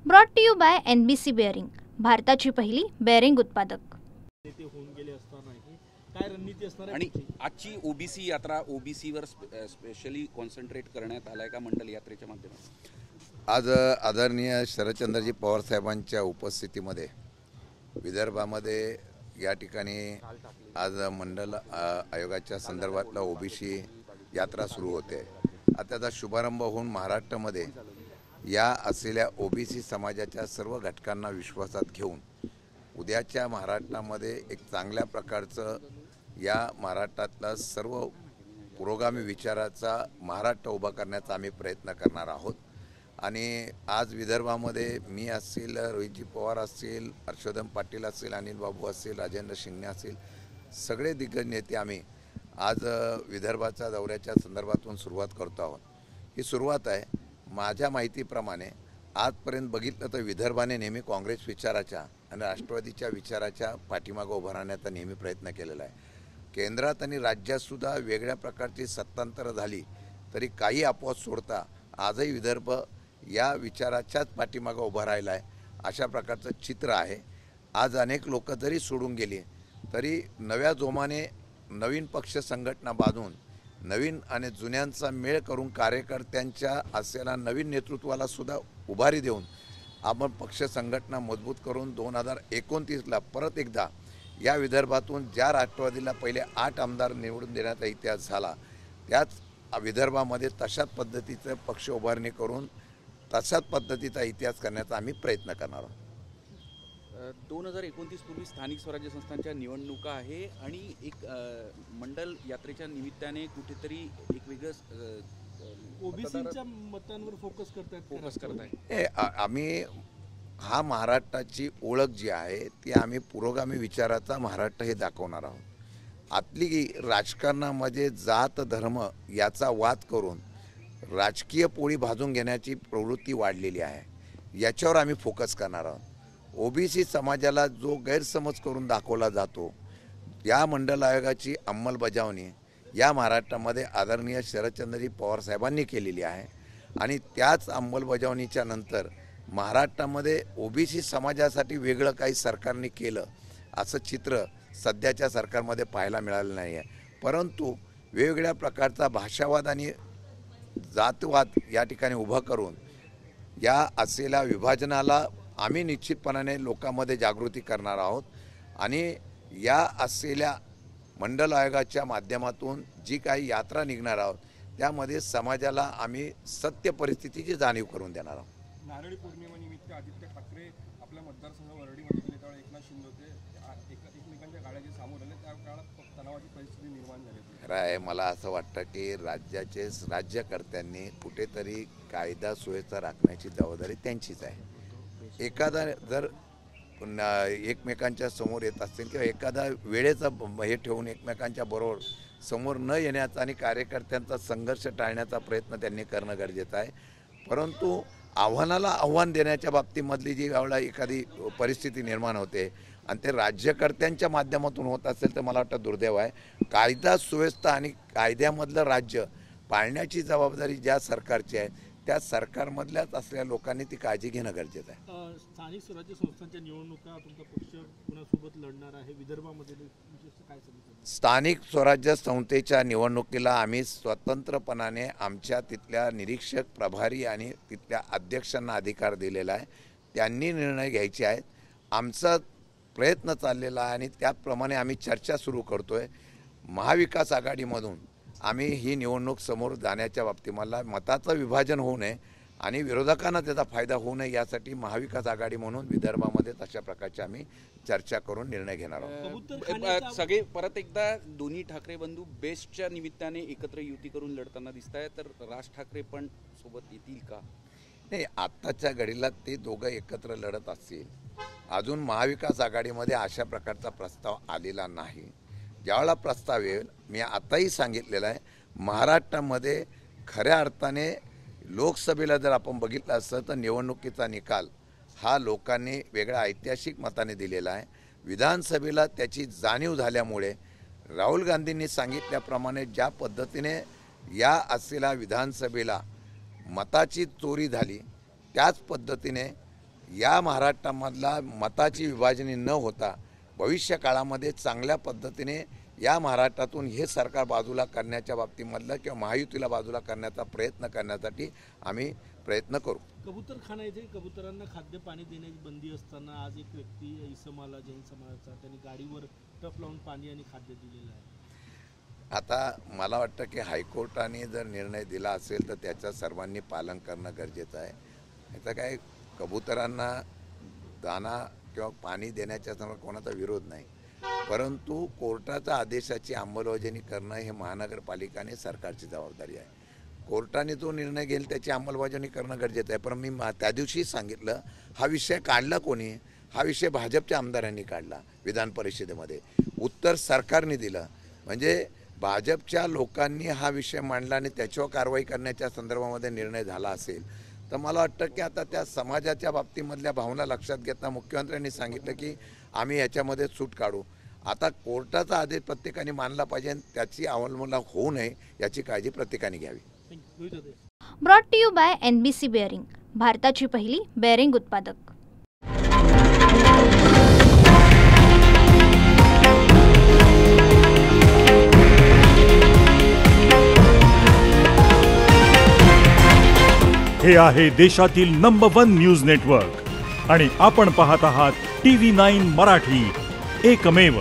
Brought to you by NBC bearing, भारताची पहिली bearing उत्पादक। ते होऊन गेले असतानाही काय रणनीती असणार आहे? आणि आजची ओबीसी यात्रा ओबीसीवर स्पेशली कॉन्सन्ट्रेट करण्यात आलाय का मंडल यात्रेच्या माध्यमातून? आज आदरणीय शरदचंद्रजी पवार साहेबांच्या उपस्थितीमध्ये विदर्भामध्ये या ठिकाणी आज मंडल आयोगाच्या संदर्भातला ओबीसी यात्रा सुरू होते। आता त्याचा शुभारंभ होऊन महाराष्ट्रामध्ये या असलेल्या ओबीसी समाजाच्या सर्व घटकांना विश्वासात घेऊन उद्याच्या महाराष्ट्रामध्ये एक चांगल्या प्रकारचं या महाराष्ट्रातला सर्व पुरोगामी विचाराचा महाराष्ट्र उभा करण्याचा आम्ही प्रयत्न करणार आहोत। आणि आज विदर्भामध्ये मी असेल, रोहितजी पवार असतील, हर्षवर्धन पाटील असतील, अनिल बाबू असतील, राजेंद्र शिंगणे असतील, सगळे दिग्गज नेते आम्ही आज विदर्भाच्या दौऱ्याच्या संदर्भातून सुरुवात करतो आहोत। ही सुरुवात आहे। माझ्या माहितीप्रमाणे आजपर्यंत बघितलं तर विदर्भाने नेहमी काँग्रेस विचाराच्या आणि राष्ट्रवादीच्या विचाराच्या पाठीमागं उभं राहण्याचा नेहमी प्रयत्न केलेला आहे। केंद्रात आणि राज्यातसुद्धा वेगळ्या प्रकारची सत्तांतर झाली तरी काही अपवाद सोडता आजही विदर्भ या विचाराच्याच पाठीमागं उभं राहिला आहे, अशा प्रकारचं चित्र आहे। आज अनेक लोक जरी सोडून गेली तरी नव्या जोमाने नवीन पक्ष संघटना बांधून नवीन आणि जुन्यांचा मेळ करून कार्यकर्त्यांच्या असलेल्या नवीन नेतृत्वाला सुद्धा उभारी देऊन आपण पक्ष संघटना मजबूत करून 2029ला परत एकदा या विदर्भातून ज्या राष्ट्रवादीला पहिले 8 आमदार निवडून देण्याचा इतिहास झाला त्याच विदर्भामध्ये तशाच पद्धतीचं पक्ष उभारणी करून तशाच पद्धतीचा इतिहास करण्याचा आम्ही प्रयत्न करणार आहोत। 2029 पूर्वी स्थानिक स्वराज्य संस्थांच्या निवडणुका आहे आणि एक मंडल यात्रेच्या निमित्ताने कुठेतरी एक वेगळं ओबीसीच्या मतांवर फोकस करताय। आम्ही हा महाराष्ट्राची ओळख जी आहे ती आम्ही पुरोगामी विचाराचा महाराष्ट्र हे दाखवणार आहोत। आपली राजकारणामध्ये जात धर्म याचा वाद करून राजकीय पोळी भाजून घेण्याची प्रवृत्ती वाढलेली आहे, याच्यावर आम्ही फोकस करणार आहोत। ओबीसी समाजाला जो गैरसमज करून दाखवला जातो या मंडल आयोगाची अंमलबजावणी या महाराष्ट्रामध्ये आदरणीय शरदचंद्रजी पवार साहेबांनी केलेली आहे आणि त्याच अंमलबजावणीच्या नंतर महाराष्ट्रामध्ये ओबीसी समाजासाठी वेगळं काही सरकारने केलं असं चित्र सध्याच्या सरकारमध्ये पाहायला मिळालं नाही आहे। परंतु वेगवेगळ्या प्रकारचा भाषावाद आणि जातवाद या ठिकाणी उभा करून या असलेल्या विभाजनाला आम्ही निश्चितपणाने लोकांमध्ये जागृती करणार आहोत आणि या असलेल्या मंडल आयोगाच्या माध्यमातून जी काही यात्रा निघणार आहोत त्यामध्ये समाजाला आम्ही सत्य परिस्थितीची जाणीव करून देणार आहोत। नारळी पौर्णिमेनिमित्त आदित्य ठाकरे आपल्या मतदारसंघ वरळीमध्ये गेले त्यावेळी एकनाथ शिंदे होते, एकमेकांच्या गाड्याचे सामोर आले, त्या काळात तणावाची परिस्थिती निर्माण झाली। खरं आहे, मला असं वाटतं की राज्याचे राज्यकर्त्यांनी कुठेतरी कायदा सुव्यवस्था राखण्याची जबाबदारी त्यांचीच आहे। एखादा जर एकमेकांच्या समोर येत असतील किंवा एखादा वेळेचं हे ठेवून एकमेकांच्या बरोबर समोर न येण्याचा आणि कार्यकर्त्यांचा संघर्ष टाळण्याचा प्रयत्न त्यांनी करणं गरजेचं आहे। परंतु आव्हानाला आव्हान देण्याच्या बाबतीमधली जी वेळेला एखादी परिस्थिती निर्माण होते आणि ते राज्यकर्त्यांच्या माध्यमातून होत असेल तर मला वाटतं दुर्दैव आहे। कायदा सुव्यवस्था आणि कायद्यामधलं राज्य पाळण्याची जबाबदारी ज्या सरकारची आहे त्या सरकारमधल्याच असलेल्या लोकांनी ती काळजी घेणं गरजेचं आहे। स्थानिक स्वराज्य संस्थांच्या निवडणुका तुमचा पक्ष कुणासोबत लढणार आहे विदर्भामध्ये काय समजतं? स्थानिक स्वराज्य संस्थेच्या निवडणुकीला आम्ही स्वतंत्रपणाने आमच्या तिथल्या निरीक्षक, प्रभारी आणि तिथल्या अध्यक्षांना अधिकार दिलेला आहे। त्यांनी निर्णय घ्यायचे आहेत। आमचा प्रयत्न चाललेला आहे आणि त्याप्रमाणे आम्ही चर्चा सुरू करतोय। महाविकास आघाडीमधून आम्ही ही निवडणूक समोर जाण्याच्या बाबतीमध्ये मताचं विभाजन होऊ नये आणि विरोधकांना त्याचा फायदा होऊ नये यासाठी महाविकास आघाडी म्हणून विदर्भामध्ये तशा प्रकारची आम्ही चर्चा करून निर्णय घेणार आहोत। सगळे परत एकदा दोन्ही ठाकरे बंधू बेस्टच्या निमित्ताने एकत्र युती करून लढताना दिसत आहे, तर राज ठाकरे पण सोबत येतील का? नाही, आत्ताच्या घडीला ते दोघं एकत्र लढत असतील। अजून महाविकास आघाडीमध्ये अशा प्रकारचा प्रस्ताव आलेला नाही। ज्यावेळेला प्रस्ताव येईल, मी आताही सांगितलेलं आहे, महाराष्ट्रामध्ये खऱ्या अर्थाने लोकसभेला जर आपण बघितलं असतं तर निवडणुकीचा निकाल हा लोकांनी वेगळ्या ऐतिहासिक मताने दिलेला आहे। विधानसभेला त्याची जाणीव झाल्यामुळे राहुल गांधींनी सांगितल्याप्रमाणे ज्या पद्धतीने या असलेल्या विधानसभेला मताची चोरी झाली त्याच पद्धतीने या महाराष्ट्रामधला मताची विभाजनी न होता भविष्य काळामध्ये चांगल्या पद्धतीने या महाराष्ट्रातून हे सरकार बाजूला करण्याच्या बाबतीमधलं किंवा महायुतीला बाजूला करण्याचा प्रयत्न करण्यासाठी आम्ही प्रयत्न करू. कबूतरखाना येथे कबुतरांना खाद्य पाणी देण्याची बंदी असताना आज एक व्यक्ती इसमाला जैन समाजाचा त्यांनी गाडीवर टप लावून पाणी आणि खाद्य दिलेलं आहे. आता मला वाटतं की हायकोर्टाने जर निर्णय दिला असेल तर त्याचं सर्वांनी पालन करणं गरजेचं आहे. याचा काय कबुतरांना दाना किंवा पाणी देण्याच्या समोर कोणाचा विरोध नाही, परंतु कोर्टाच्या आदेशाची अंमलबजावणी करणं हे महानगरपालिकाने सरकारची जबाबदारी आहे. कोर्टाने जो निर्णय घेईल त्याची अंमलबजावणी करणं गरजेचं आहे. पण मी त्या दिवशी सांगितलं, हा विषय काढला कोणी? हा विषय भाजपच्या आमदारांनी काढला विधान परिषदेमध्ये, उत्तर सरकारने दिलं. म्हणजे भाजपच्या लोकांनी हा विषय मांडला आणि त्याच्यावर कारवाई करण्याच्या संदर्भामध्ये निर्णय झाला असेल तर मला वाटतं की आता त्या समाजाच्या बाबतीमधल्या भावना लक्षात घेता मुख्यमंत्र्यांनी सांगितलं की आम्ही याच्यामध्ये सूट काढू. आता कोर्टाचा आदेश प्रत्येकाने मानला पाहिजे आणि त्याची अंमलबजावणी होऊ नये याची काळजी प्रत्येकाने घ्यावी. Brought to you by NBC bearing, भारताची पहिली बेअरिंग उत्पादक. हे आहे देशातील नंबर 1 न्यूज नेटवर्क आणि आपण पाहत आहात TV9 मराठी, एकमेव.